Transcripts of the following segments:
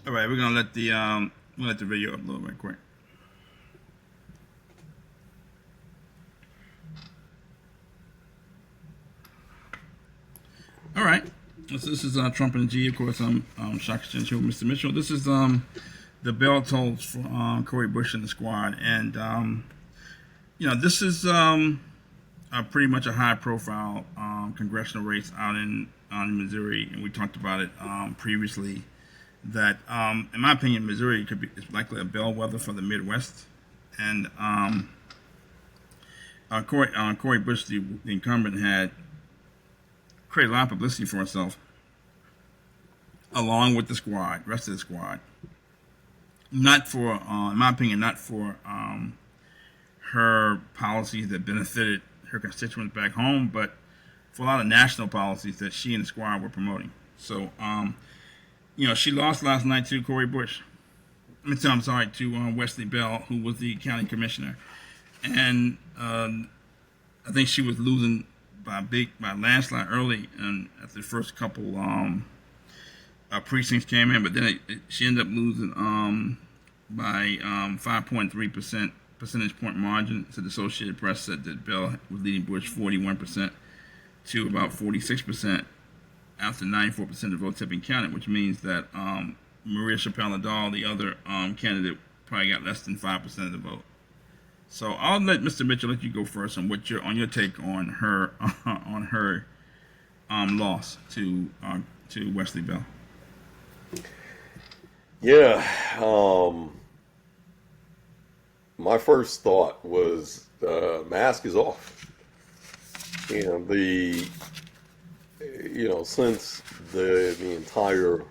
All right, we'll let the video upload right quick. All right. This is Trump and G. Of course, I'm shocked to show Mr. Mitchell. This is the bell tolls for Cori Bush and the squad, and this is pretty much a high-profile congressional race out in Missouri, and we talked about it previously. That, in my opinion, Missouri is likely a bellwether for the Midwest, and Cori Bush, the incumbent, had created a lot of publicity for herself, along with the squad, rest of the squad. Not for, in my opinion, not for her policies that benefited her constituents back home, but for a lot of national policies that she and the squad were promoting. So, she lost last night to Cori Bush. I'm sorry, to Wesley Bell, who was the county commissioner, and I think she was losing by landslide early, and after the first couple precincts came in, but then she ended up losing by 5.3% percentage point margin. So the Associated Press said that Bell was leading Bush 41% to about 46% after 94% of the votes have been counted, which means that Maria Chappelle-Nadal, the other candidate, probably got less than 5% of the vote. So I'll let Mr. Mitchell let you go first on your take on her loss to Wesley Bell. Yeah, my first thought was mask is off. Since the entire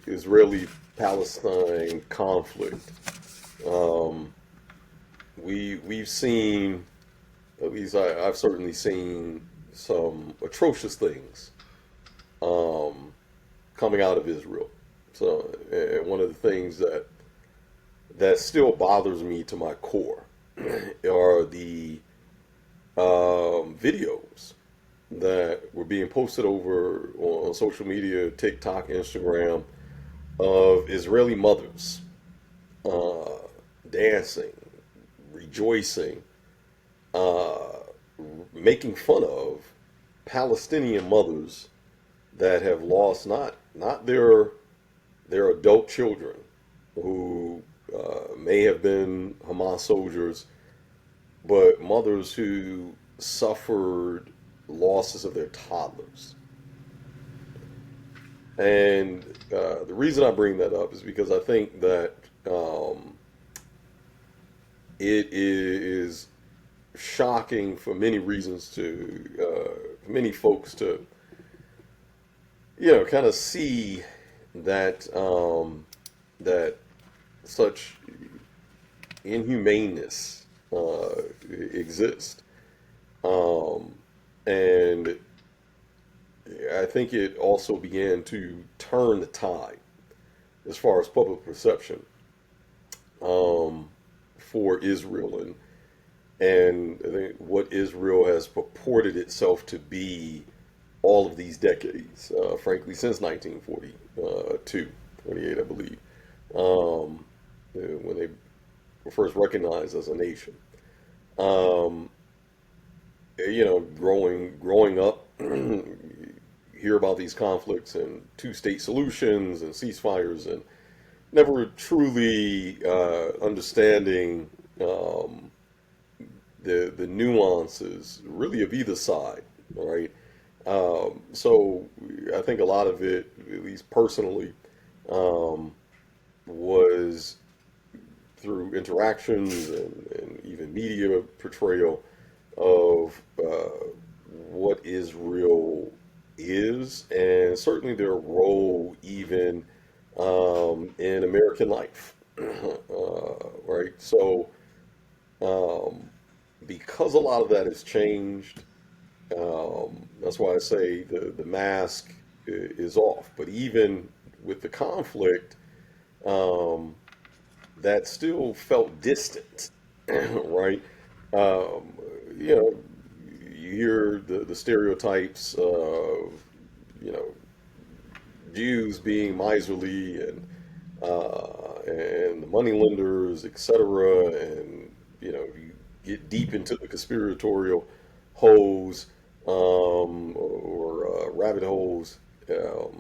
Israeli-Palestine conflict, we've seen, at least I've certainly seen, some atrocious things coming out of Israel. So, one of the things that still bothers me to my core are the videos that were being posted over on social media, TikTok, Instagram, of Israeli mothers dancing, rejoicing, making fun of Palestinian mothers that have lost not their adult children who may have been Hamas soldiers, but mothers who suffered losses of their toddlers. And the reason I bring that up is because I think that it is shocking for many reasons for many folks to kind of see that that such inhumaneness exists, and I think it also began to turn the tide as far as public perception for Israel and I think what Israel has purported itself to be all of these decades, frankly, since 1942, 28, I believe, when they were first recognized as a nation. Growing up, hear about these conflicts and two-state solutions and ceasefires, and never truly understanding the nuances, really, of either side, right? So I think a lot of it, at least personally, was through interactions and even media portrayal of what Israel is, and certainly their role even in American life, right? So because a lot of that has changed, that's why I say the mask is off. But even with the conflict, that still felt distant, right? You hear the stereotypes of, Jews being miserly and the money lenders, etc. And you get deep into the conspiratorial holes or rabbit holes. How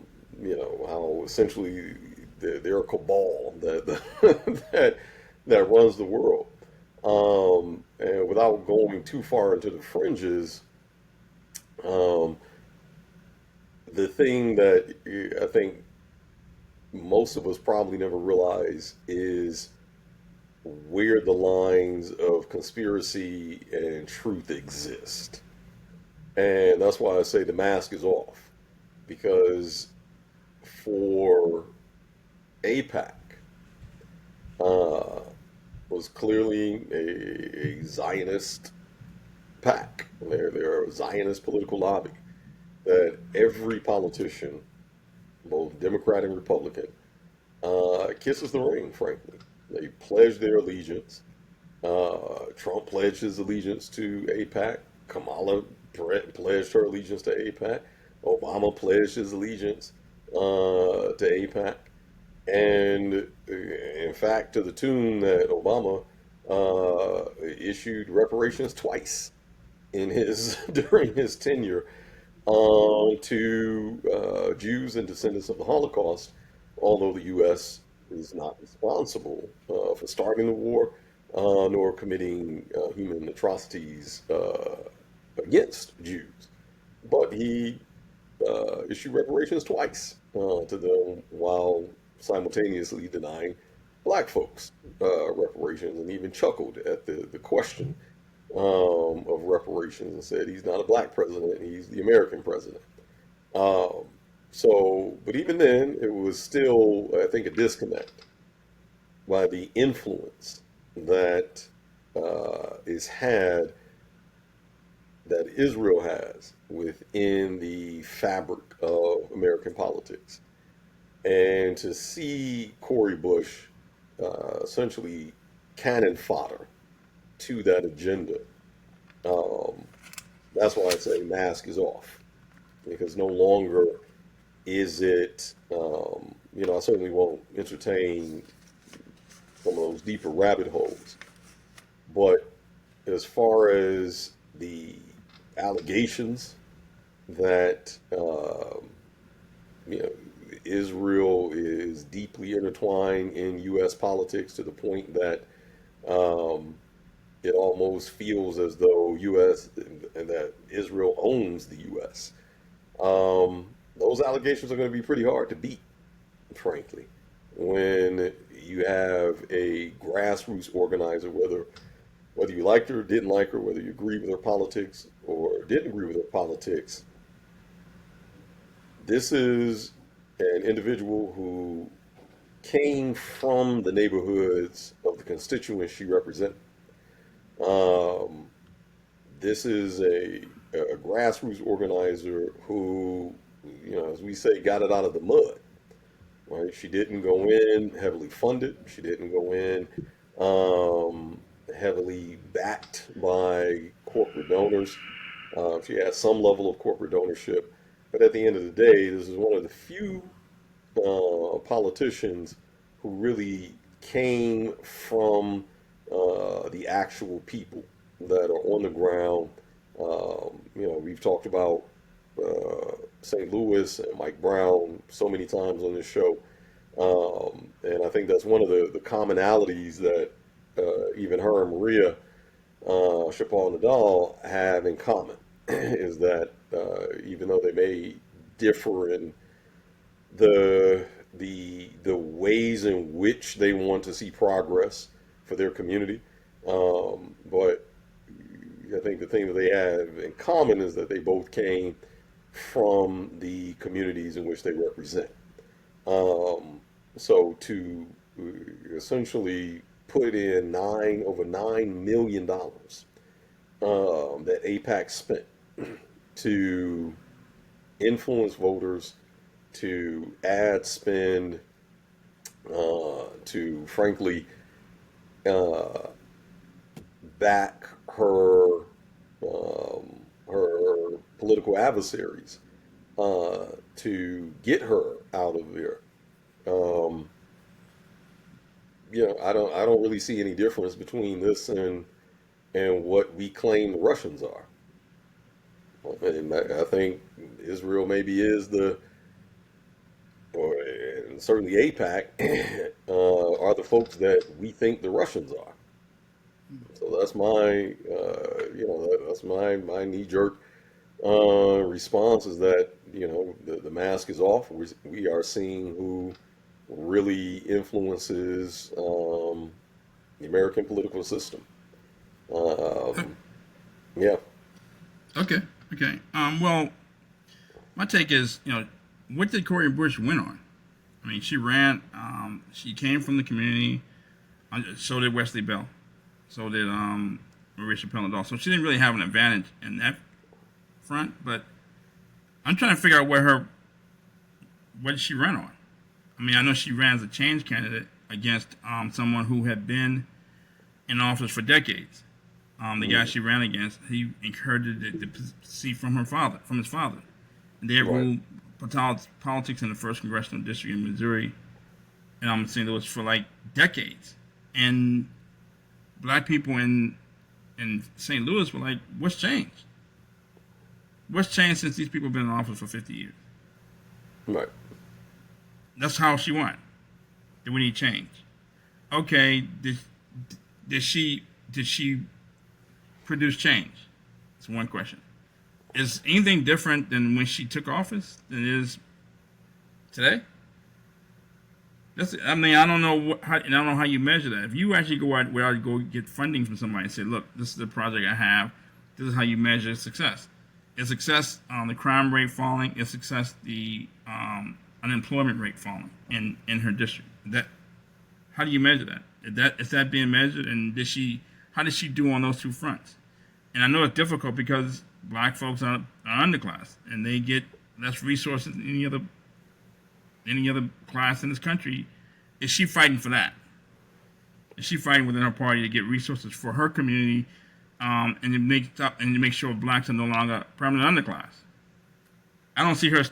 essentially they're a cabal that that runs the world. And without going too far into the fringes, um, the thing that I think most of us probably never realize is where the lines of conspiracy and truth exist. And that's why I say the mask is off. Because for APAC, uh, was clearly a Zionist pack. They're a Zionist political lobby that every politician, both Democrat and Republican, kisses the ring, frankly. They pledge their allegiance. Trump pledged his allegiance to AIPAC. Kamala pledged her allegiance to AIPAC. Obama pledged his allegiance to AIPAC. And in fact, to the tune that Obama issued reparations twice in his during his tenure to Jews and descendants of the Holocaust, although the U.S. is not responsible for starting the war nor committing human atrocities against Jews. But he issued reparations twice to them while simultaneously denying black folks reparations and even chuckled at the question of reparations and said he's not a black president, he's the American president. Um, but even then, it was still, I think, a disconnect by the influence that is had, that Israel has within the fabric of American politics. And to see Cori Bush essentially cannon fodder to that agenda, um, that's why I say mask is off. Because no longer is it, I certainly won't entertain some of those deeper rabbit holes. But as far as the allegations that, you know, Israel is deeply intertwined in U.S. politics to the point that um, it almost feels as though U.S. and that Israel owns the U.S. Those allegations are going to be pretty hard to beat, frankly, when you have a grassroots organizer, whether you liked her or didn't like her, whether you agree with her politics or didn't agree with her politics. This is an individual who came from the neighborhoods of the constituents she represented. Um, this is a grassroots organizer who, as we say, got it out of the mud. Right? She didn't go in heavily funded. She didn't go in heavily backed by corporate donors. She had some level of corporate ownership, but at the end of the day, this is one of the few politicians who really came from the actual people that are on the ground. We've talked about St. Louis and Mike Brown so many times on this show. And I think that's one of the commonalities that even her and Maria Shapal Nadal have in common is that even though they may differ in the ways in which they want to see progress for their community, but I think the thing that they have in common is that they both came from the communities in which they represent. So to essentially put in over $9 million that APAC spent to influence voters, to ad spend, to frankly uh, back her political adversaries. to get her out of there. Um, I don't really see any difference between this and what we claim the Russians are. And I think Israel maybe is or and certainly APAC are the folks that we think the Russians are. So that's my knee jerk response is that the mask is off. We are seeing who really influences the American political system. Um, yeah. Okay. Okay. Well, my take is, what did Cori Bush win on? I mean, she ran. She came from the community. So did Wesley Bell. So did Marisha Penadol. So she didn't really have an advantage in that front. But I'm trying to figure out what did she run on. I mean, I know she ran as a change candidate against someone who had been in office for decades. The guy she ran against, he inherited the seat from his father. And they had Right. ruled politics in the first congressional district in Missouri, and I'm St. Louis for like decades. And black people in St. Louis were like, "What's changed? What's changed since these people have been in office for 50 years?" Right. That's how she won. Did we need change? Okay, did she produce change? That's one question. Is anything different than when she took office than it is today? I mean, I don't know I don't know how you measure that. If you actually go out where I go get funding from somebody and say, "Look, this is the project I have. This is how you measure success." Is success the crime rate falling? Is success the unemployment rate falling in her district? How do you measure that? Is that being measured? And how did she do on those two fronts? And I know it's difficult because black folks are underclass and they get less resources than any other class in this country. Is she fighting for that? Is she fighting within her party to get resources for her community, and to make sure blacks are no longer permanent underclass? I don't see her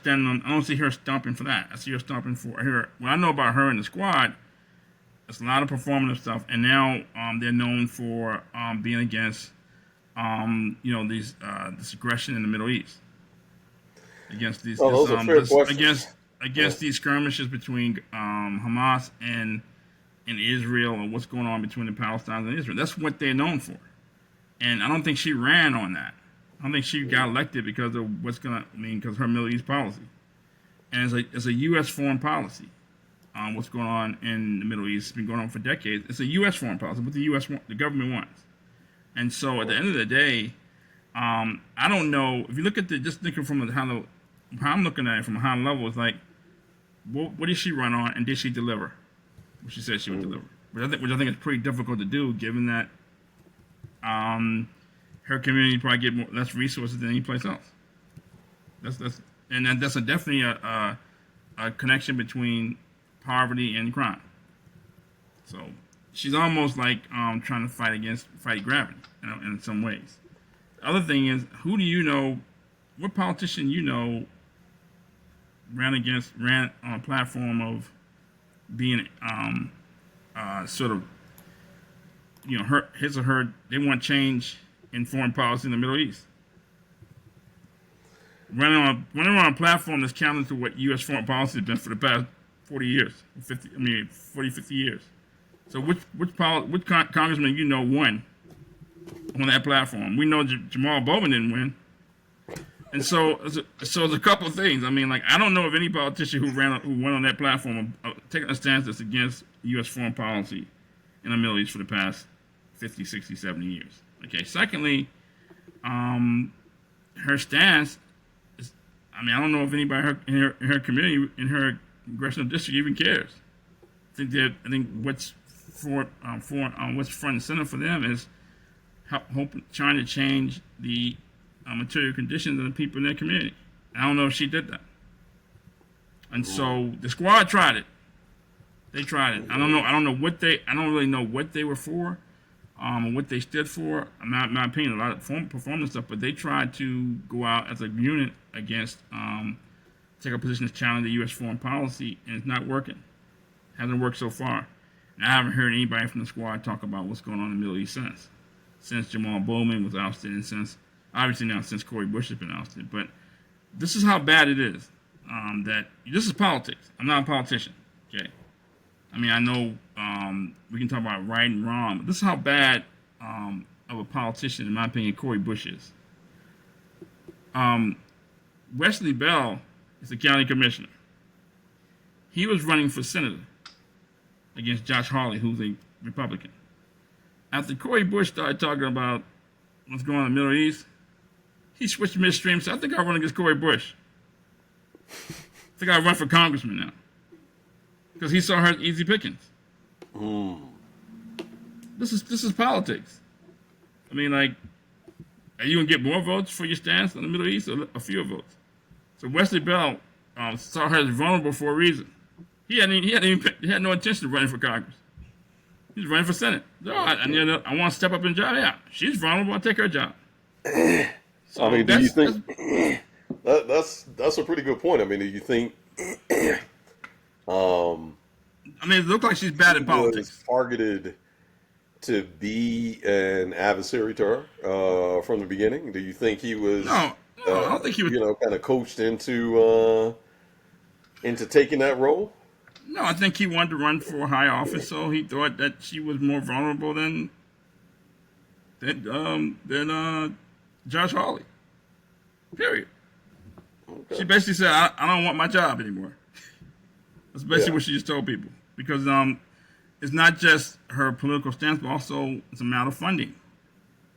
stomping for that. I see her stomping for her. What I know about her and the squad, it's a lot of performative stuff, and now they're known for being against this aggression in the Middle East, against Oh, those are fair questions. against these skirmishes between Hamas and Israel, or what's going on between the Palestinians and Israel. That's what they're known for, and I don't think she ran on that. I don't think she got elected because of because of her Middle East policy, and it's a U.S. foreign policy. What's going on in the Middle East has been going on for decades. It's a U.S. foreign policy, what the government wants. And so at the end of the day, I don't know. If you look at just thinking from how I'm looking at it from a high level, it's like, what did she run on, and did she deliver what she said she would deliver? Which I think is pretty difficult to do, given that her community probably get less resources than any place else. That's definitely a connection between poverty and crime. So she's almost like trying to fight gravity, in some ways. The other thing is, who do you know? What politician ran on a platform of being sort of his or her? They want change in foreign policy in the Middle East. Running on a platform that's counter to what U.S. foreign policy has been for the past 40 years, 50 years. So which congressman won on that platform? We know Jamal Bowman didn't win, and so there's a couple of things. I mean, like, I don't know of any politician who went on that platform taking a stance that's against U.S. foreign policy in the Middle East for the past 50, 60, 70 years. Okay. Secondly, her stance is, I mean, I don't know if anybody in her community, in her congressional district, even cares. I think what's what's front and center for them is trying to change the material conditions of the people in their community. I don't know if she did that. And so the squad tried it. They tried it. I don't really know what they were for, or what they stood for. In my opinion, a lot of performance stuff, but they tried to go out as a unit against take a position to challenge the U.S. foreign policy, and it's not working. Hasn't worked so far. And I haven't heard anybody from the squad talk about what's going on in the Middle East since Jamal Bowman was ousted, and since Cori Bush has been ousted. But this is how bad it is. That this is politics. I'm not a politician. Okay. I mean, I know we can talk about right and wrong, but this is how bad of a politician, in my opinion, Cori Bush is. Wesley Bell is the county commissioner. He was running for senator against Josh Hawley, who's a Republican. After Cori Bush started talking about what's going on in the Middle East, he switched midstream and said, I think I'll run against Cori Bush. I think I'll run for congressman now. Because he saw her as easy pickings. This is politics. I mean, like, are you going to get more votes for your stance on the Middle East or fewer votes? So Wesley Bell saw her as vulnerable for a reason. He had no intention of running for Congress. He was running for Senate. So, I want to step up and job. Yeah, she's vulnerable. I'll take her job. So I mean, do you think that's a pretty good point? I mean, do you think? I mean, it looked like she's bad at politics. Was targeted to be an adversary to her from the beginning? Do you think he was? No, I don't think he was. Kind of coached into taking that role. No, I think he wanted to run for high office, so he thought that she was more vulnerable than Josh Hawley. Period. Okay. She basically said, I don't want my job anymore. That's basically what she just told people. Because it's not just her political stance, but also it's a matter of funding.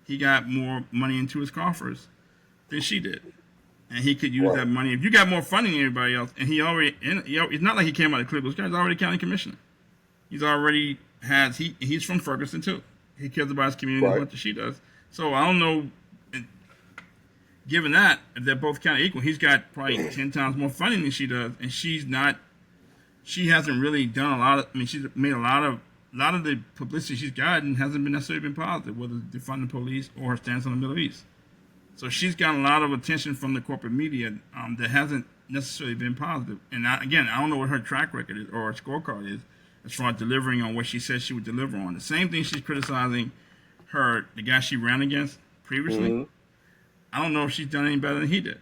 He got more money into his coffers than she did. And he could use that money. If you got more funding than everybody else, and it's not like he came out of Cleveland. This guy's already county commissioner. He's from Ferguson too. He cares about his community as much as she does. So I don't know, given that, if they're both kind of equal, he's got probably 10 times more funding than she does, and she hasn't really done a lot of, she's made a lot of the publicity she's gotten hasn't necessarily been positive, whether it's defunding the police or her stance on the Middle East. So she's gotten a lot of attention from the corporate media that hasn't necessarily been positive. And I don't know what her track record is or her scorecard is as far as delivering on what she said she would deliver on. The same thing she's criticizing the guy she ran against previously. Mm-hmm. I don't know if she's done any better than he did.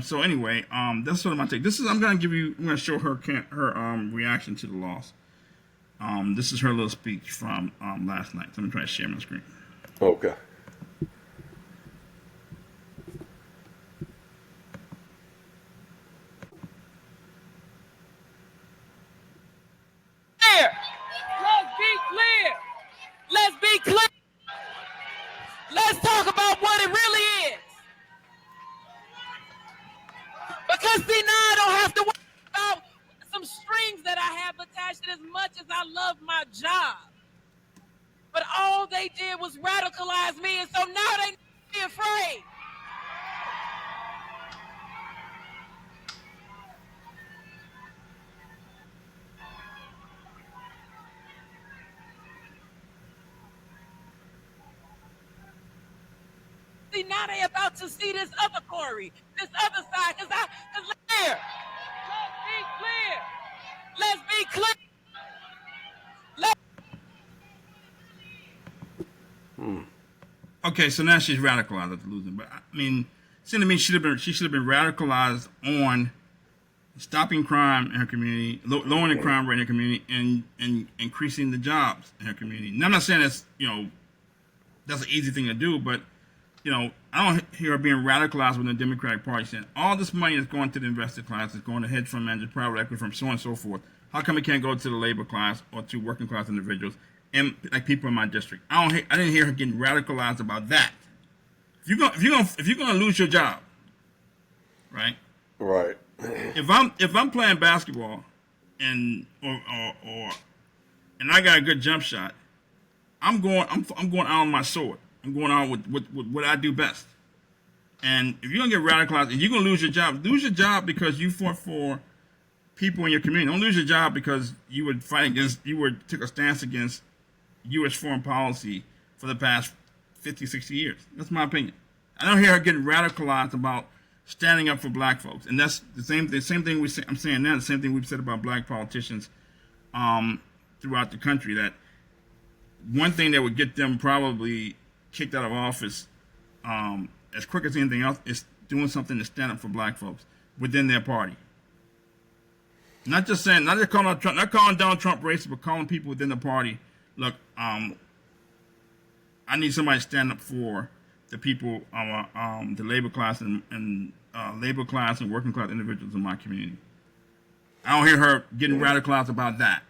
So anyway, that's sort of my take. I'm going to show her reaction to the loss. This is her little speech from last night. So I'm going to try to share my screen. Okay. Let's be clear. Let's talk about what it really is. Because see, now I don't have to worry about some strings that I have attached. As much as I love my job, but all they did was radicalize me, and so now they need to be afraid. See, now they about to see this other Cori, this other side, because clear. Let's be clear. Okay, so now she's radicalized after losing. But I mean, it seemed to me she should have been radicalized on stopping crime in her community, lowering the crime rate in her community, and increasing the jobs in her community. Now, I'm not saying that's an easy thing to do, but I don't hear her being radicalized within the Democratic Party saying all this money is going to the investor class, it's going to hedge fund managers, private equity firms, so on and so forth. How come it can't go to the labor class or to working class individuals and like people in my district? I didn't hear her getting radicalized about that. If you're gonna lose your job, right? Right. If I'm playing basketball and I got a good jump shot, I'm going out on my sword. I'm going out with what I do best. And if you're gonna get radicalized and you're gonna lose your job because you fought for people in your community. Don't lose your job because you would took a stance against U.S. foreign policy for the past 50, 60 years. That's my opinion. I don't hear her getting radicalized about standing up for black folks, and that's the same thing I'm saying now. The same thing we've said about black politicians throughout the country. That one thing that would get them probably kicked out of office as quick as anything else is doing something to stand up for black folks within their party. Not just calling out Trump, not calling Donald Trump racist, but calling people within the party. Look, I need somebody to stand up for the people, the labor class and labor class and working class individuals in my community. I don't hear her getting radicalized about that.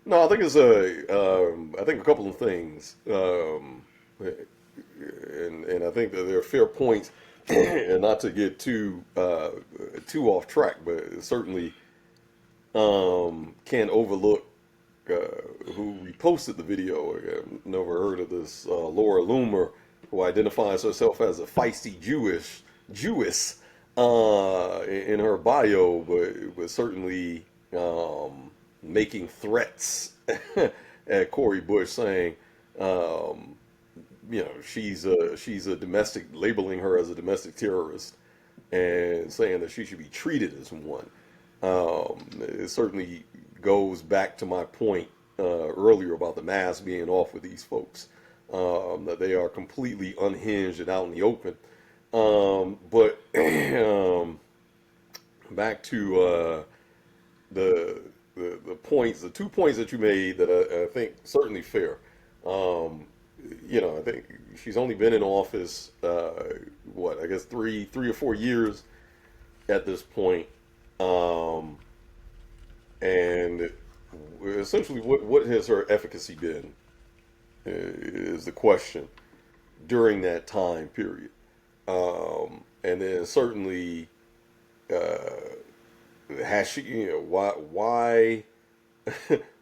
No, I think it's I think a couple of things, and I think that there are fair points, and not to get too off track, but certainly can't overlook who reposted the video. I've never heard of this Laura Loomer, who identifies herself as a feisty Jewess in her bio, but certainly making threats at Cori Bush, saying, she's a domestic, labeling her as a domestic terrorist, and saying that she should be treated as one. It certainly goes back to my point earlier about the mask being off with these folks, that they are completely unhinged and out in the open. But back to the points, the 2 points that you made that I think certainly fair. I think she's only been in office, I guess 3 or 4 years at this point. And essentially, what has her efficacy been is the question during that time period. And then certainly, has she, why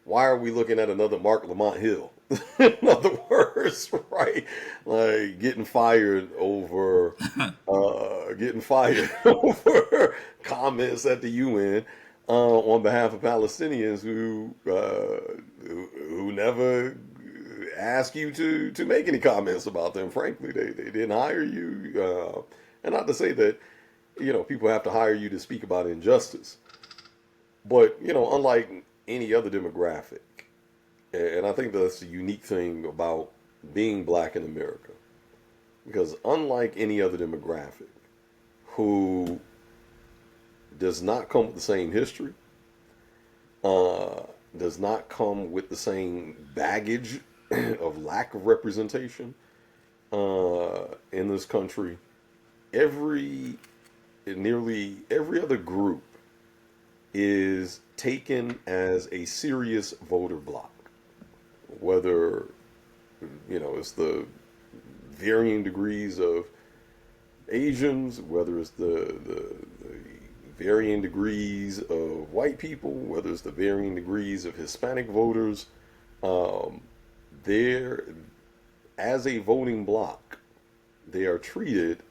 why are we looking at another Mark Lamont Hill? In other words, right? Like getting fired over comments at the UN on behalf of Palestinians who never ask you to make any comments about them. Frankly, they didn't hire you, and not to say that people have to hire you to speak about injustice, but unlike any other demographic, and I think that's the unique thing about being black in America, because unlike any other demographic who does not come with the same history, does not come with the same baggage of lack of representation in this country, nearly every other group is taken as a serious voter bloc, whether it's the varying degrees of Asians, whether it's the varying degrees of white people, whether it's the varying degrees of Hispanic voters. They're, as a voting bloc, they are treated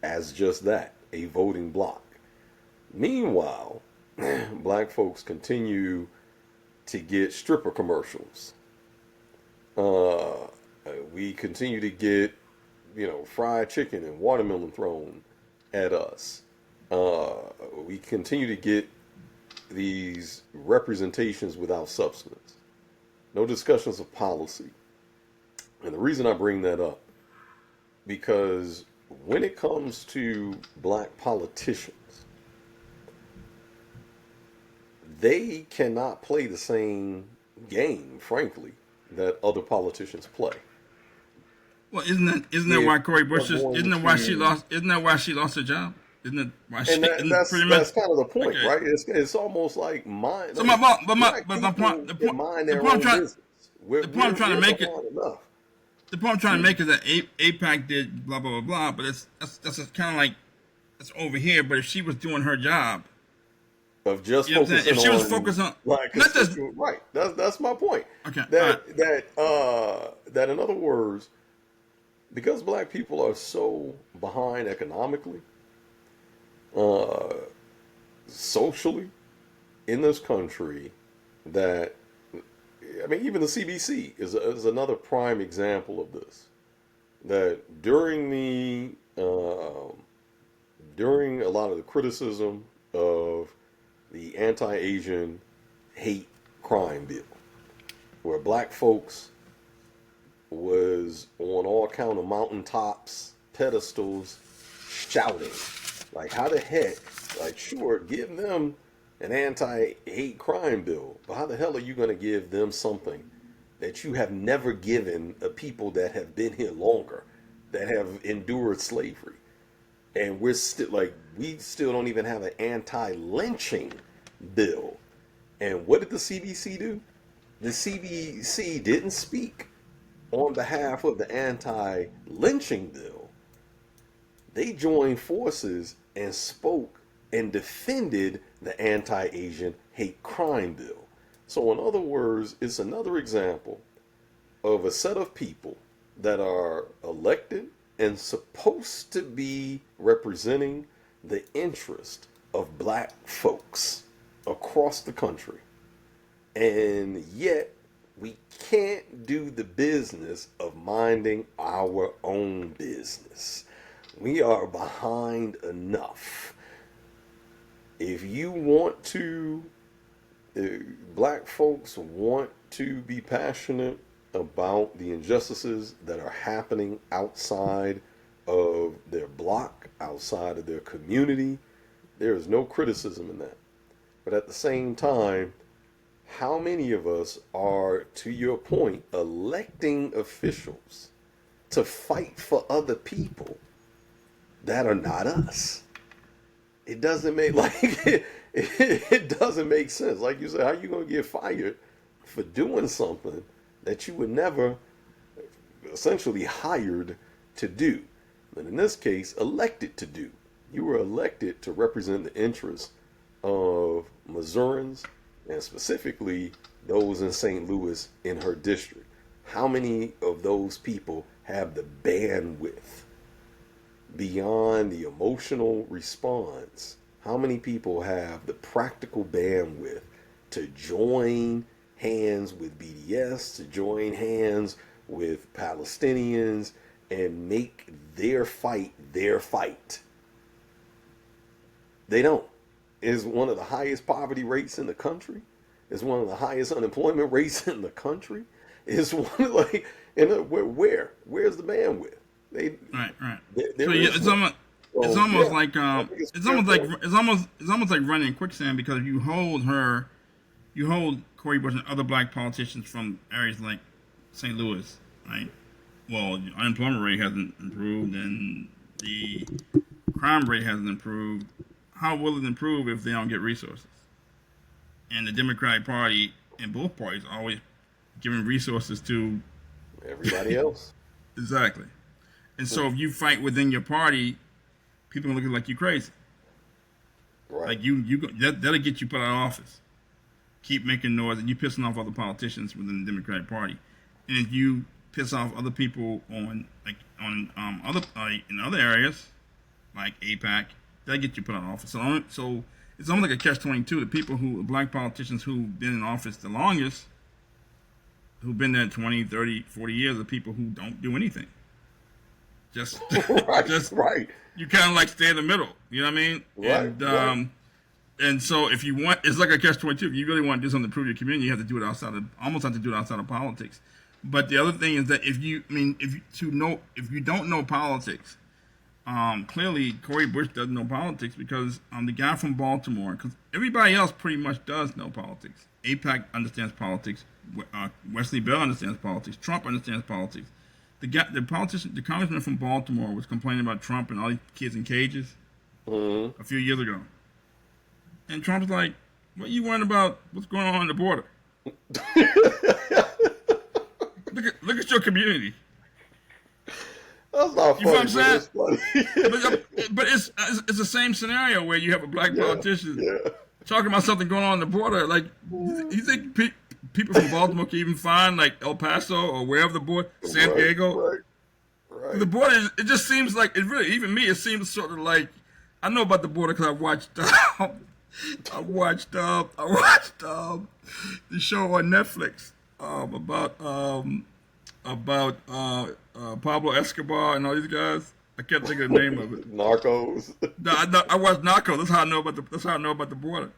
as just that, a voting bloc. Meanwhile, black folks continue to get stripper commercials. We continue to get, fried chicken and watermelon thrown at us. We continue to get these representations without substance. No discussions of policy. And the reason I bring that up, because when it comes to black politicians, they cannot play the same game, frankly, that other politicians play. Well, isn't that why Cori Bush isn't that why she lost her job? Isn't that why she? And that's kind of the point, okay, right? It's almost like mine. So the point I'm trying to make is that APAC did blah blah blah blah, but that's kind of like that's over here. But if she was doing her job of just focusing if she was focused on like not just right, that's my point. Okay, that in other words, because black people are so behind economically, socially in this country, that even the CBC is another prime example of this. That during the during a lot of the criticism of the anti-Asian hate crime bill, where black folks was on all kind of mountaintops, pedestals, shouting, like, how the heck, like, sure, give them an anti-hate crime bill, but how the hell are you going to give them something that you have never given a people that have been here longer, that have endured slavery? And we're still like, we still don't even have an anti-lynching bill. And what did the CBC do? The CBC didn't speak on behalf of the anti-lynching bill. They joined forces and spoke and defended the anti-Asian hate crime bill. So in other words, it's another example of a set of people that are elected and supposed to be representing the interest of black folks across the country. And yet we can't do the business of minding our own business. We are behind enough. If you want to, black folks want to be passionate about the injustices that are happening outside of their block, outside of their community, there is no criticism in that. But at the same time, how many of us are, to your point, electing officials to fight for other people that are not us? It doesn't make it doesn't make sense. Like you said, how are you going to get fired for doing something that you were never essentially hired to do, but in this case, elected to do? You were elected to represent the interests of Missourians, and specifically those in St. Louis in her district. How many of those people have the bandwidth beyond the emotional response? How many people have the practical bandwidth to join hands with BDS, to join hands with Palestinians, and make their fight their fight? They don't. It's one of the highest poverty rates in the country. It's one of the highest unemployment rates in the country. It's one of, like, and where's the bandwidth? Right. So yeah, it's almost like running quicksand, because you hold Cori Bush and other black politicians from areas like St. Louis, right? Well, the unemployment rate hasn't improved and the crime rate hasn't improved. How will it improve if they don't get resources? And the Democratic Party and both parties are always giving resources to everybody else. Exactly. And so if you fight within your party, people are looking like you crazy. Right. Like that'll get you put out of office. Keep making noise, and you pissing off other politicians within the Democratic Party. And if you piss off other people in other areas, like APAC, that'll get you put out of office. So it's almost like a catch-22. The black politicians who've been in office the longest, who've been there 20, 30, 40 years, are people who don't do anything. Just right. You kind of like stay in the middle. You know what I mean? Right. And so if you want, it's like a catch-22. If you really want to do something to improve your community, you have to do it outside of politics. But the other thing is that if you don't know politics, clearly Cori Bush doesn't know politics, because the guy from Baltimore, because everybody else pretty much does know politics. AIPAC understands politics. Wesley Bell understands politics. Trump understands politics. The congressman from Baltimore was complaining about Trump and all these kids in cages a few years ago. And Trump's like, what are you worrying about what's going on the border? Look at your community. That's not funny. You know what I'm saying? Funny. But it's the same scenario where you have a black politician talking about something going on the border. Like, you think people from Baltimore can even find, like, El Paso or wherever the border, San Diego? Right. The border, it just seems like, it really, even me, it seems sort of like, I know about the border because I watched the show on Netflix about Pablo Escobar and all these guys. I can't think of the name of it. Narcos. No, I watched Narcos. That's how I know about the. That's how I know about the border.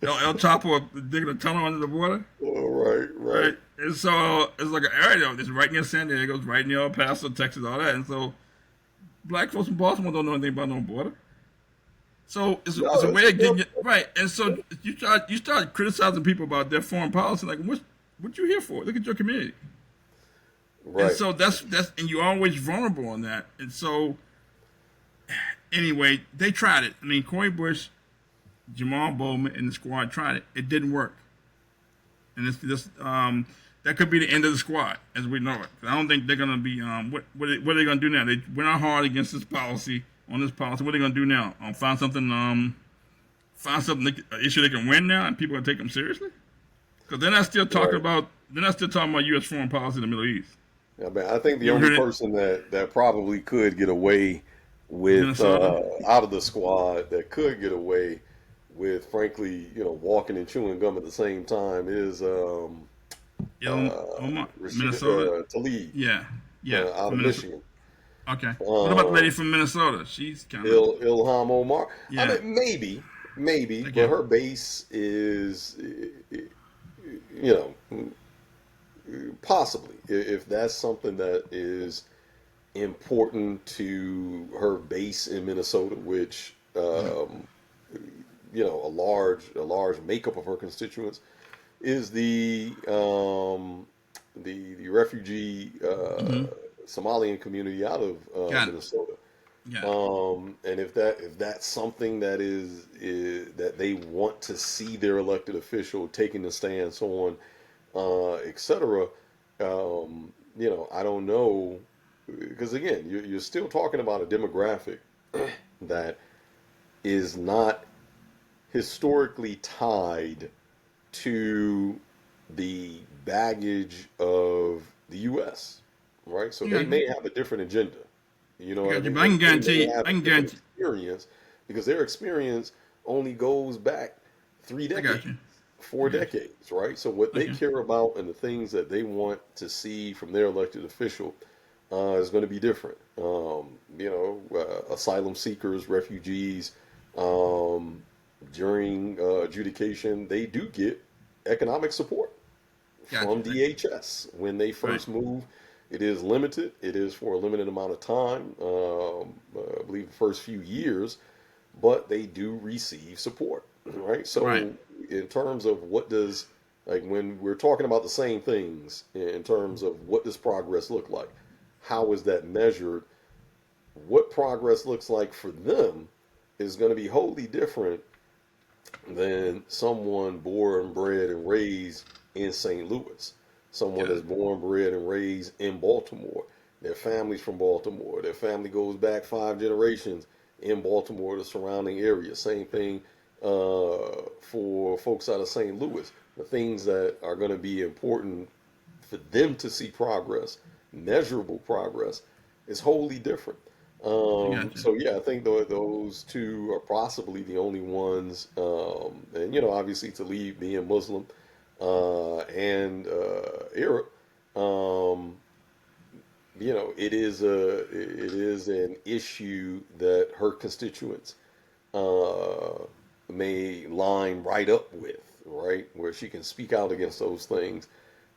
El Chapo digging a tunnel under the border. Oh, right, right. Right. And so it's like an area. It's right near San Diego. It's right near El Paso, Texas, all that. And so black folks in Baltimore don't know anything about no border. So it's a way of getting it right. And so you start criticizing people about their foreign policy. Like, what you here for? Look at your community. Right. And so that's and you're always vulnerable on that. And so anyway, they tried it. I mean, Cori Bush, Jamal Bowman, and the squad tried it. It didn't work. And this that could be the end of the squad as we know it. I don't think they're gonna be what are they gonna do now? They went out hard against this policy on this policy. What are they gonna do now? Find something an issue they can win now, and people are gonna take them seriously? Because they're not still talking about U.S. foreign policy in the Middle East. Yeah, man, I think the only person that probably could get away with out of the squad that could get away with, frankly, walking and chewing gum at the same time is Minnesota. Tlaib. Yeah, out of Michigan. Okay. What about the lady from Minnesota? She's kind of Ilhan Omar. Yeah. I mean, maybe, but her base is, possibly, if that's something that is important to her base in Minnesota, which a large makeup of her constituents is the refugee Somalian community out of Minnesota. Yeah. And if that's something that is that they want to see their elected official taking the stance on, etc. I don't know, because again, you're still talking about a demographic that is not historically tied to the baggage of the U.S., right? So they may have a different agenda. You know, I can guarantee. Experience, because their experience only goes back 3 decades, 4 decades, right? So what they care about and the things that they want to see from their elected official is going to be different. Asylum seekers, refugees, during adjudication, they do get economic support from DHS when they first move. It is limited. It is for a limited amount of time, I believe the first few years, but they do receive support, right? So in terms of when we're talking about the same things, in terms of what does progress look like, how is that measured? What progress looks like for them is going to be wholly different than someone born, bred, and raised in St. Louis. Someone that's born, bred, and raised in Baltimore. Their family's from Baltimore. Their family goes back 5 generations in Baltimore, the surrounding area. Same thing for folks out of St. Louis. The things that are going to be important for them to see progress, measurable progress, is wholly different. So I think those two are possibly the only ones, and obviously Tlaib being Muslim and Arab, it is an issue that her constituents may line right up with, right, where she can speak out against those things,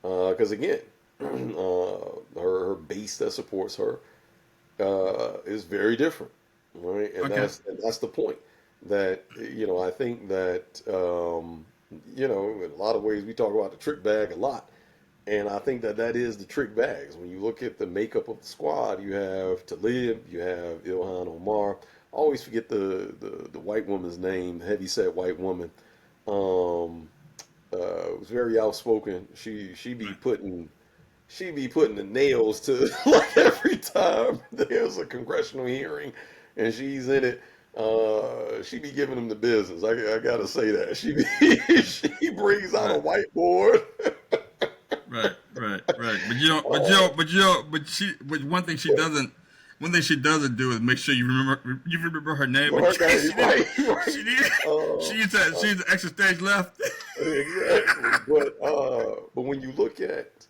because again, her base that supports her is very different, right? And that's the point. That I think that in a lot of ways we talk about the trick bag a lot, and I think that is the trick bags. When you look at the makeup of the squad, you have Tlaib, you have Ilhan Omar. I always forget the white woman's name, the heavyset white woman. Was very outspoken. She be putting the nails to like every time there's a congressional hearing and she's in it. She be giving them the business. I gotta say that she brings out a whiteboard. Right. But one thing she doesn't do is make sure you remember her name. She's extra stage left. Exactly. But when you look at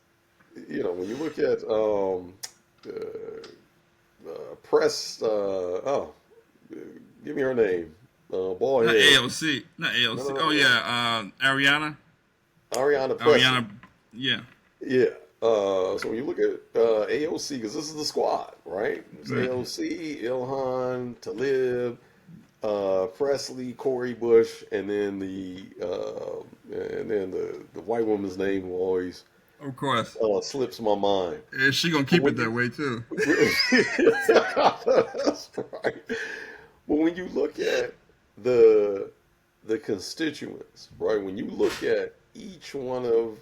Press. Give me her name. Bald Not head. AOC, not No, AOC. no, Oh no, yeah, Ariana, no. Ariana Pressley. Ariana, yeah, Yeah. So when you look at AOC, because this is the squad, right? It's right. AOC, Ilhan, Talib, Presley, Cori Bush, and then the white woman's name who always Of course, slips my mind. and she gonna But keep it when that you way too. that's right. But when you look at the the constituents, right? When you look at each one of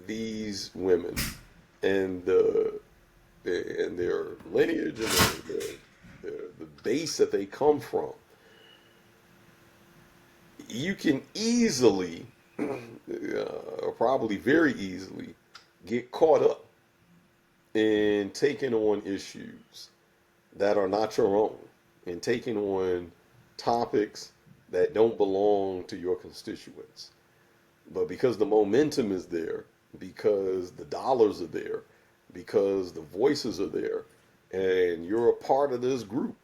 these women and their lineage and the base that they come from, you can easily, probably very easily, get caught up in taking on issues that are not your own and taking on topics that don't belong to your constituents. But because the momentum is there, because the dollars are there, because the voices are there, and you're a part of this group,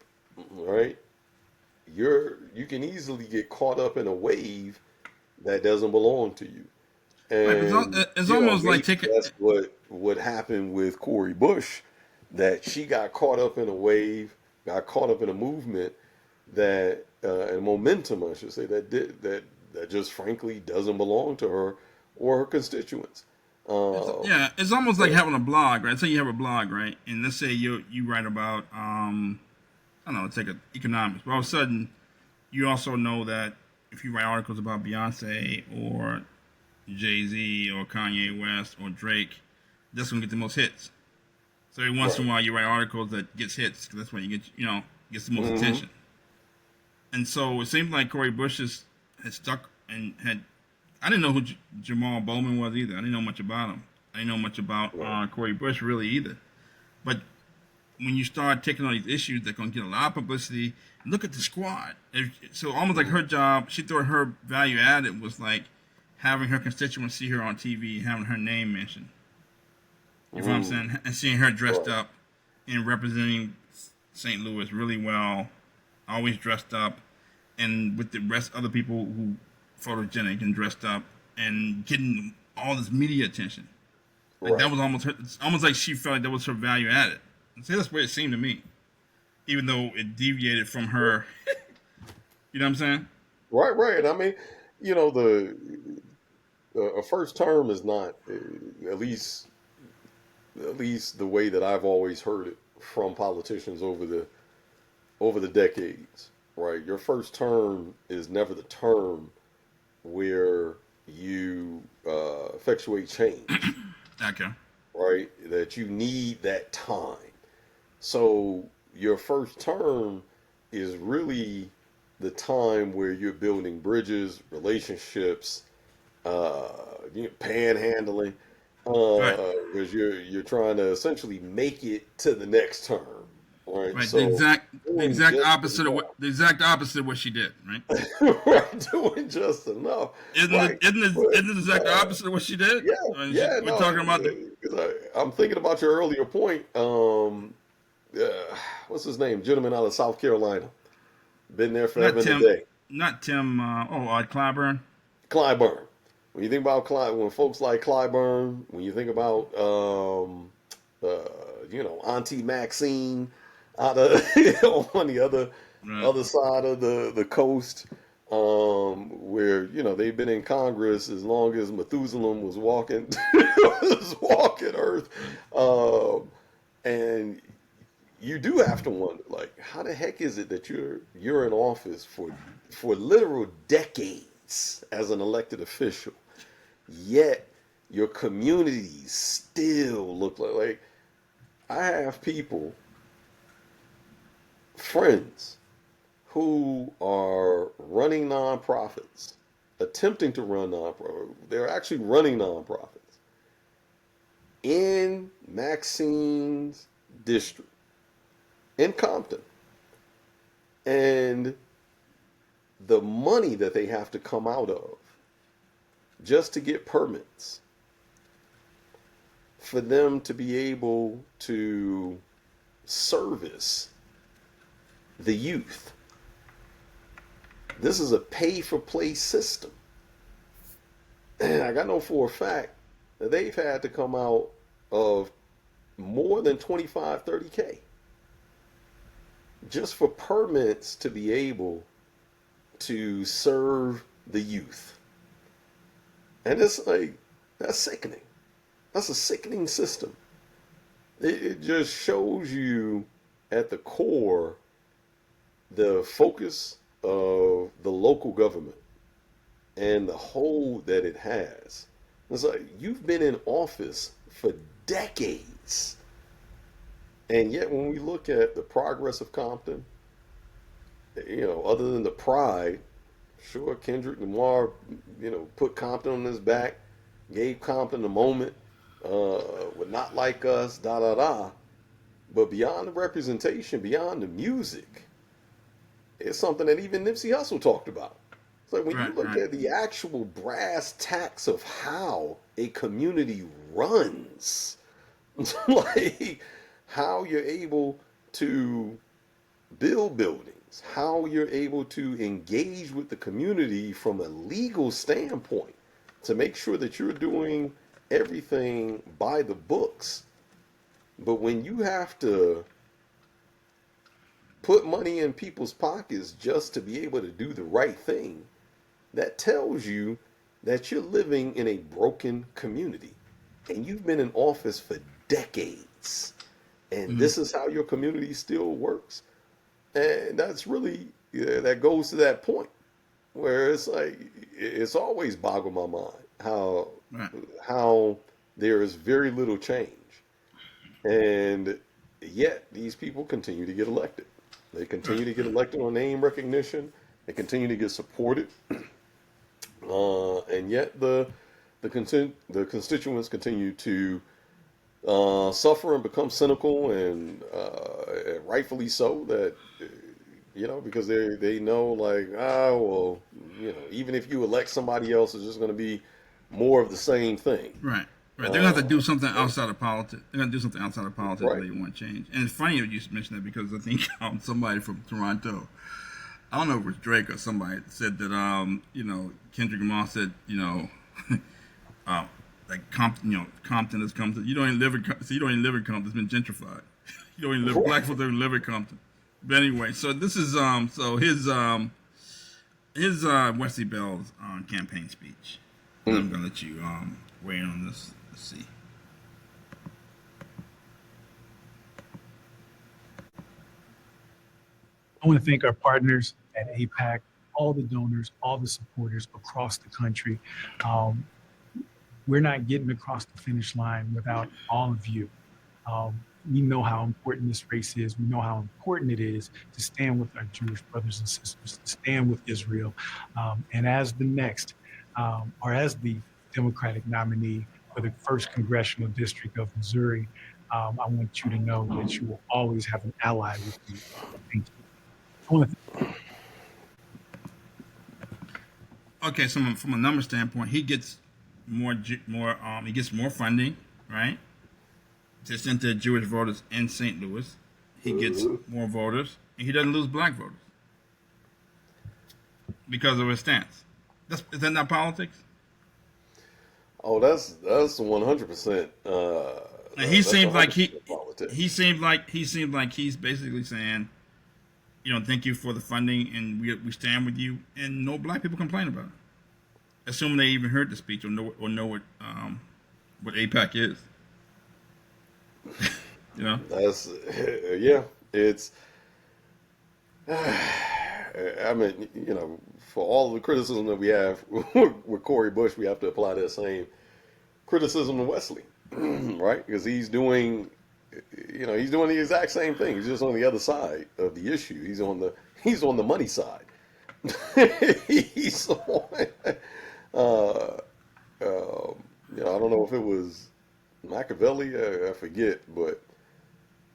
right? You can easily get caught up in a wave that doesn't belong to you. Right, And it's almost like maybe taking. that's what happened with Cori Bush, that she got caught up in a wave, got caught up in a movement that and momentum, I should say, that just frankly doesn't belong to her or her constituents. Um, Yeah, it's almost like so, having a blog, right? Say you have a blog, right? And let's say you write about I don't know, take economics. But all of a sudden, you also know that if you write articles about Beyonce or Jay Z or Kanye West or Drake, that's gonna get the most hits. So every once in right. a while, you write articles that gets hits because that's when you get gets the most Hmm. attention. And so it seems like Corey Bush had stuck and had. I didn't know who Jamal Bowman was either. I didn't know much about him. I didn't know much about Right. Corey Bush really either. But when you start taking on these issues that are going to get a lot of publicity, look at the squad. So almost like Hmm. her job, she thought her value added was like having her constituents see her on TV, having her name mentioned. You know what I'm Hmm. saying? And seeing her dressed Right. up and representing St. Louis really well, always dressed up, and with the rest other people who photogenic and dressed up and getting all this media attention. Like that Right. was almost her. It's almost like she felt like that was her value added. See, that's the way it seemed to me, even though it deviated from her. You know what I'm saying? Right. Right. I mean, the a first term is not, at least the way that I've always heard it from politicians over the decades, right? Your first term is never the term where you effectuate change, Okay. right? That you need that time. So your first term is really the time where you're building bridges, relationships, panhandling, Right. because you're trying to essentially make it to the next term, right? Right. So The doing exact just opposite of enough, what the exact opposite of what she did. Right. right? Doing just enough, right? But Isn't it the exact opposite of what she did? yeah, When yeah, we're no, talking about the because I'm thinking about your earlier point. What's his name? Gentleman out of South Carolina, been there not forever and a Tim, day. not Tim. Clyburn. Clyburn. When you think about when folks like Clyburn, when you think about Auntie Maxine out of on the Right. other side of the coast, where they've been in Congress as long as Methuselah was walking Earth, um, and you do have to wonder, like, how the heck is it that you're in office for literal decades as an elected official, yet your communities still look like I have people, friends, who are running nonprofits, attempting to run nonprofits. They're actually running nonprofits in Maxine's district in Compton. And the money that they have to come out of just to get permits for them to be able to service the youth. This is a pay for play system. And I know for a fact that they've had to come out of more than 25, 30K just for permits to be able to serve the youth. And it's like, that's sickening. That's a sickening system. It just shows you at the core the focus of the local government and the hold that it has. It's like you've been in office for decades. And yet when we look at the progress of Compton, other than the pride, sure, Kendrick Lamar, put Compton on his back, gave Compton a moment, would not like us, da da da. But beyond the representation, beyond the music, it's something that even Nipsey Hussle talked about. It's like when you look at the actual brass tacks of how a community runs, like how you're able to build buildings, how you're able to engage with the community from a legal standpoint to make sure that you're doing everything by the books. But when you have to put money in people's pockets just to be able to do the right thing, that tells you that you're living in a broken community. And you've been in office for decades. And this is how your community still works. And that's really, that goes to that point where it's like, it's always boggled my mind how there is very little change. And yet these people continue to get elected. They continue to get elected on name recognition. They continue to get supported. And yet the constituents continue to suffer and become cynical, and rightfully so, that because they know, like, even if you elect somebody else, it's just going to be more of the same thing. Right. They're gonna have to do something outside of politics. They're gonna do something outside of politics if they want change. And it's funny that you mentioned that, because I think somebody from Toronto, I don't know if it was Drake or somebody, said that Kendrick Lamar said like Compton has come to, you don't even live in Compton, it's been gentrified. You don't even live, black folks don't even live in Compton. But anyway, so this is so his Wesley Bell's campaign speech. I'm gonna let you weigh in on this. Let's see. I want to thank our partners at APAC, all the donors, all the supporters across the country. We're not getting across the finish line without all of you. We know how important this race is. We know how important it is to stand with our Jewish brothers and sisters, to stand with Israel. And as the next, or as the Democratic nominee for the 1st Congressional District of Missouri, I want you to know that you will always have an ally with you. Thank you. Okay, so from a number standpoint, he gets more funding, right? To send to Jewish voters in St. Louis. He gets more voters, and he doesn't lose black voters because of his stance. Is that not politics? Oh, that's 100%. And he seems like he seems like he's basically saying, thank you for the funding, and we stand with you, and no black people complain about it, assuming they even heard the speech or know what APAC is. That's it's. I mean, for all the criticism that we have with Cori Bush, we have to apply that same criticism to Wesley, right? Because he's doing the exact same thing. He's just on the other side of the issue. He's on the money side. He's on. I don't know if it was Machiavelli, I forget, but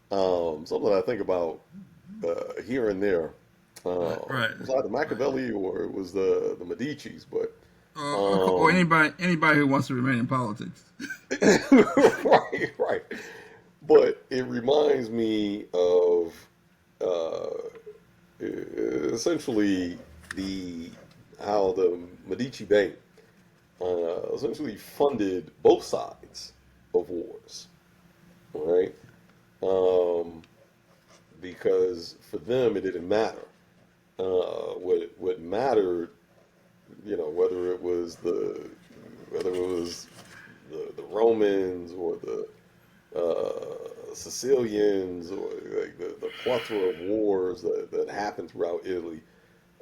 something I think about here and there. It was either Machiavelli or it was the Medicis, but or anybody who wants to remain in politics. right. But it reminds me of essentially the how the Medici Bank essentially funded both sides of wars, right? Um, because for them it didn't matter. What mattered, whether it was the Romans or the Sicilians or like the plethora of wars that happened throughout Italy,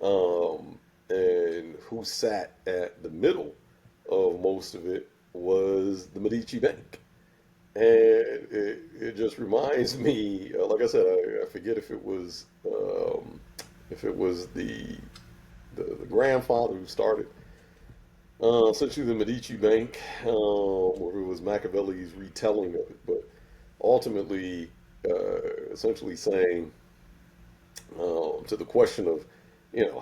and who sat at the middle of most of it was the Medici Bank. And it just reminds me, like I said, I forget if it was the grandfather who started essentially the Medici Bank, or it was Machiavelli's retelling of it, but ultimately, essentially saying to the question of,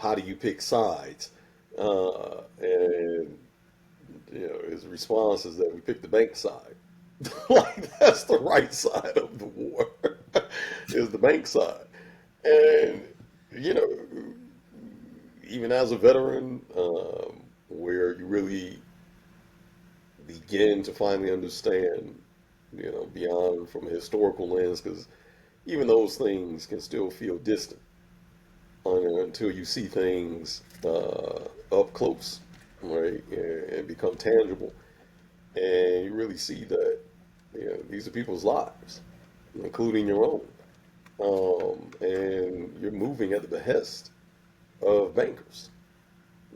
how do you pick sides, and his response is that we pick the bank side. Like that's the right side of the war, is the bank side. And you know, even as a veteran, where you really begin to finally understand, beyond from a historical lens, because even those things can still feel distant until you see things up close, right, and become tangible, and you really see that these are people's lives, including your own, and you're moving at the behest of bankers.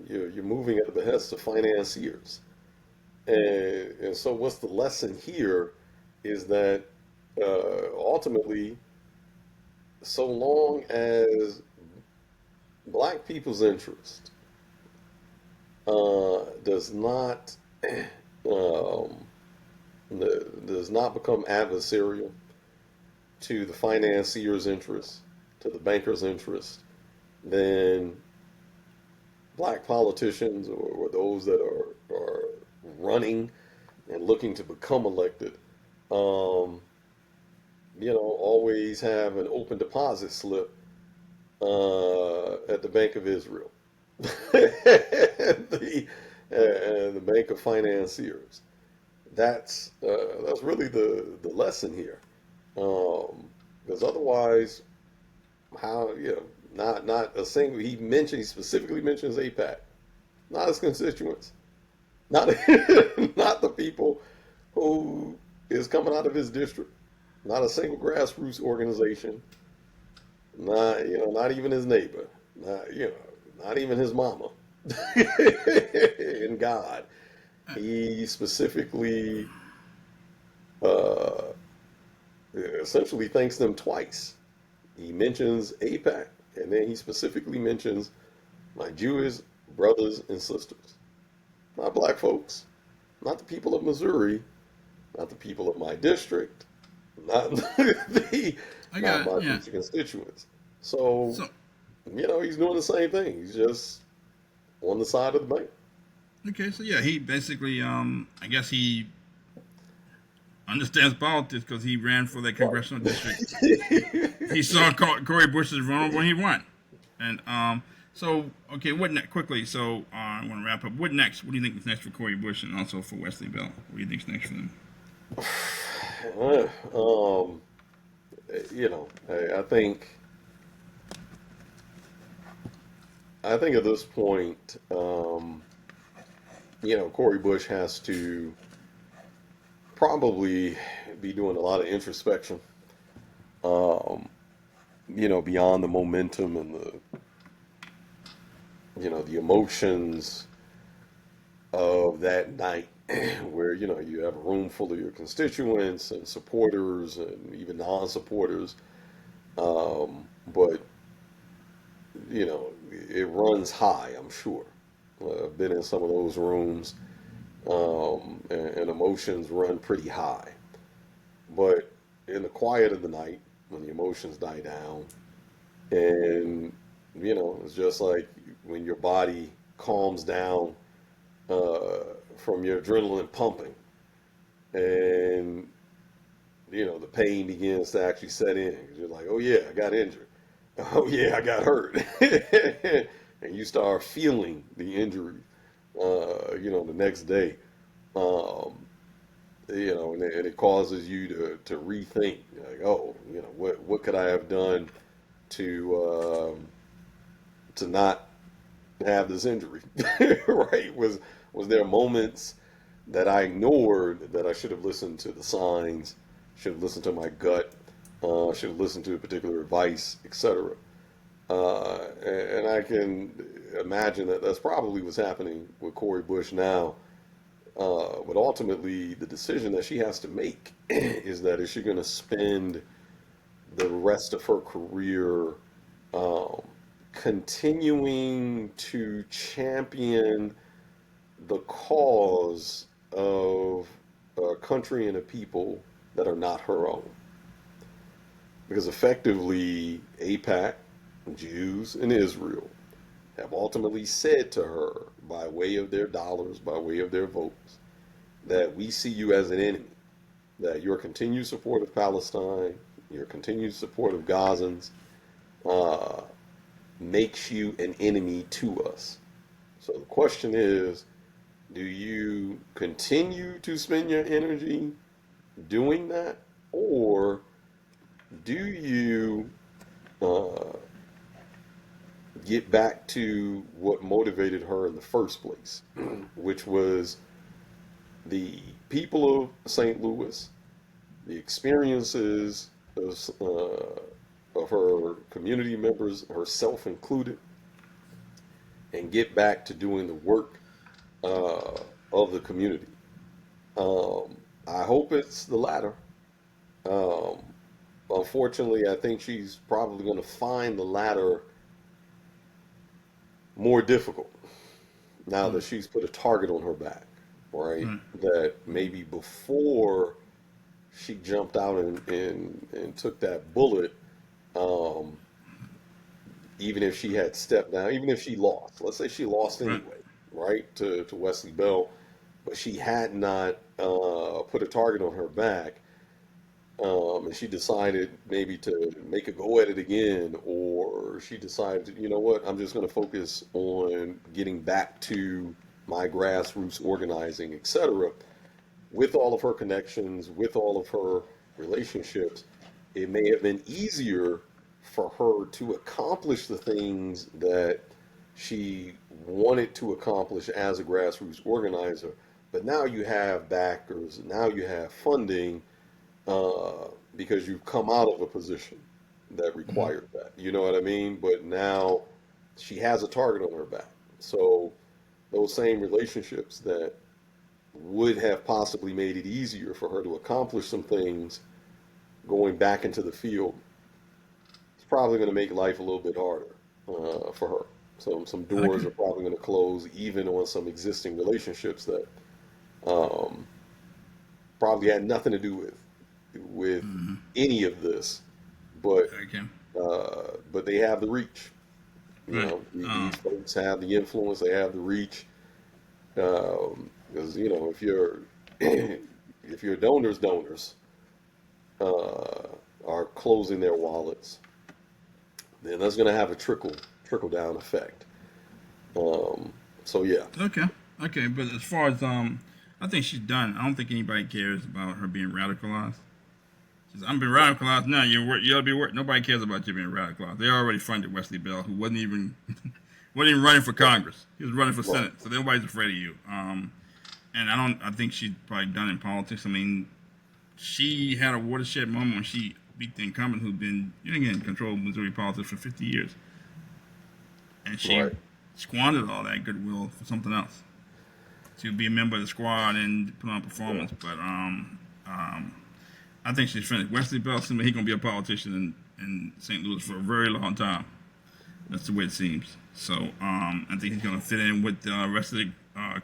You're moving at the behest of financiers. And so, what's the lesson here is that ultimately, so long as black people's interest does not um, does not become adversarial to the financier's interest, to the banker's interest, then black politicians or those that are running and looking to become elected, um, always have an open deposit slip at the Bank of Israel and the Bank of Financiers. That's really the lesson here, because otherwise, how not a single he specifically mentions APAC, not his constituents, not not the people who is coming out of his district, not a single grassroots organization, not even his neighbor, not even his mama. In God, he specifically uh, essentially thanks them twice. He mentions APAC, and then he specifically mentions my Jewish brothers and sisters, not black folks, not the people of Missouri, not the people of my district, not the I not got it. my Yeah. future constituents. So, So he's doing the same thing. He's just on the side of the bank. okay. So yeah, he basically I guess he understands politics because he ran for that congressional district. He saw Cori Bush as vulnerable and he won. And so okay, what next? Quickly, so I want to wrap up. What next? What do you think is next for Cori Bush and also for Wesley Bell? What do you think is next for them? um, I think at this point, Cori Bush has to probably be doing a lot of introspection, um, beyond the momentum and the emotions of that night, where, you have a room full of your constituents and supporters and even non-supporters. But, it runs high, I'm sure. I've been in some of those rooms, and emotions run pretty high. But in the quiet of the night, when the emotions die down, and it's just like when your body calms down from your adrenaline pumping, and the pain begins to actually set in. 'Cause you're like, oh yeah, I got injured. Oh yeah, I got hurt. And you start feeling the injury, the next day. Um, and it causes you to rethink, like, oh, what could I have done to not have this injury, right? Was there moments that I ignored that I should have listened to the signs, should have listened to my gut, should have listened to particular advice, etc. And I can imagine that that's probably what's happening with Cori Bush now. But ultimately, the decision that she has to make is that is she going to spend the rest of her career um, continuing to champion the cause of a country and a people that are not her own? Because effectively, AIPAC, Jews, and Israel have ultimately said to her, by way of their dollars, by way of their votes, that we see you as an enemy, that your continued support of Palestine, your continued support of Gazans, uh, makes you an enemy to us. So the question is, do you continue to spend your energy doing that, or do you uh, get back to what motivated her in the first place, which was the people of St. Louis, the experiences of her community members, herself included, and get back to doing the work uh, of the community? Um, I hope it's the latter. Um, Unfortunately, I think she's probably going to find the latter more difficult now that Mm, she's put a target on her back, right? right, That maybe before she jumped out and took that bullet, um, even if she had stepped down, even if she lost, let's say she lost right, anyway, right, to Wesley Bell, but she had not put a target on her back, and she decided maybe to make a go at it again, or she decided, you know what, I'm just going to focus on getting back to my grassroots organizing, etc. With all of her connections, with all of her relationships, it may have been easier for her to accomplish the things that she wanted to accomplish as a grassroots organizer. But now you have backers, now you have funding, uh, because you've come out of a position that mhm, required that. You know what I mean? But now she has a target on her back. So those same relationships that would have possibly made it easier for her to accomplish some things going back into the field, it's probably going to make life a little bit harder for her. So some doors okay, are probably going to close even on some existing relationships that um, probably had nothing to do with mhm, any of this, but okay, but they have the reach. right, These folks have the influence, they have the reach. Because if you're if your donors uh, are closing their wallets, then that's going to have a trickle down effect. Um, so yeah, okay, okay. But as far as I think she's done. I don't think anybody cares about her being radicalized. I'm being radicalized now. You ought to be worried. Nobody cares about you being radicalized. They already funded Wesley Bell, who wasn't even running for right, Congress. He was running for right, Senate, so nobody's afraid of you. And I don't. I think she's probably done in politics. I mean, she had a watershed moment when she beat the incumbent who'd been again controlled Missouri politics for 50 years, and she right. squandered all that goodwill for something else. To be a member of the squad and put on a Yeah, performance, but I think she's finished. Wesley Bell seems like he's gonna be a politician in St. Louis for a very long time. That's the way it seems. So I think he's gonna fit in with the rest of the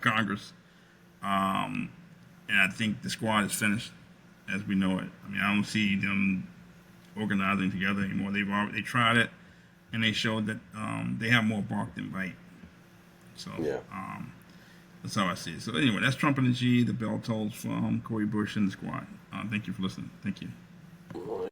Congress. Um, and I think the squad is finished as we know it. I mean, I don't see them organizing together anymore. They tried it, and they showed that they have more bark than bite. So yeah. that's how I see it. So anyway, that's Trump and the G. The bell tolls from Cori Bush and the squad. Thank you for listening. Thank you. All right.